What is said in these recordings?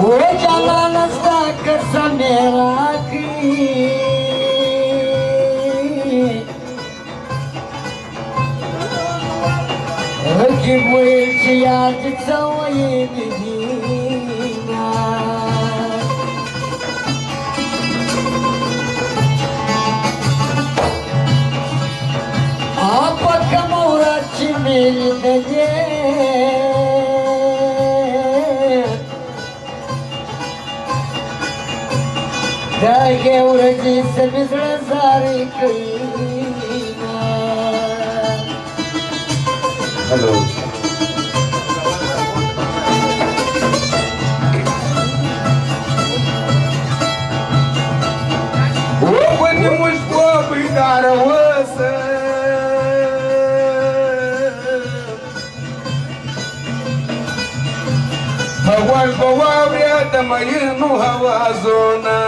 वो जाना नस्ता कसा मेरा की हकी बोलची आज सवय दिदीना आप कमोराची मेरी दजे जागे उरजी से मिसळ सारी कईना हॅलो पण मुझको बिदार वस भगवान को वावऱ्यात मयनू हवा जोना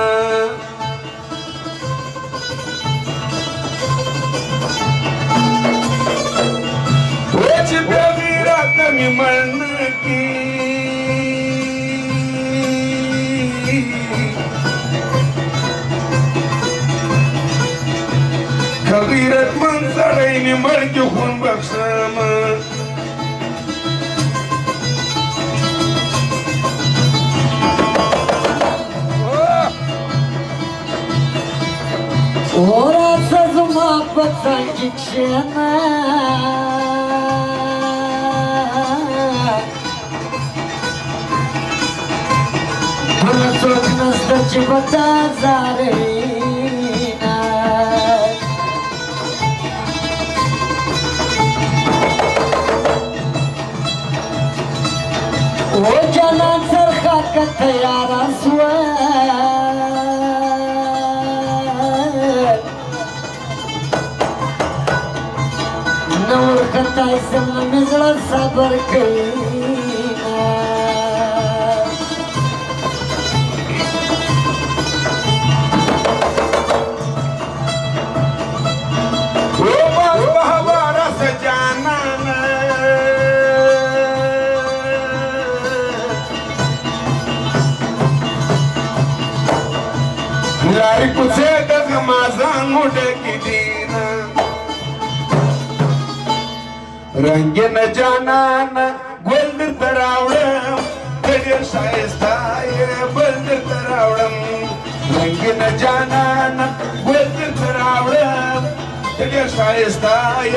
वेची बेगीरात मी म्हण की खगीरत मन चढईनी मडकी होऊन बक्षम ओराचाच मापचाची क्षणा मला चोख नसताची बता जारेना ओ जनासारखा का तयार असवा नवर कताय समला मिसळ साबर कईना ओ बस बहवारस जानन लारी कुसे दग माझा मोठे किदीन रंगीन जानान गोल्ड तरावडम गडे शायस्ताय बंद तरावडम रंगीन जानान गोल्ड तरावडम गडे शायस्ताय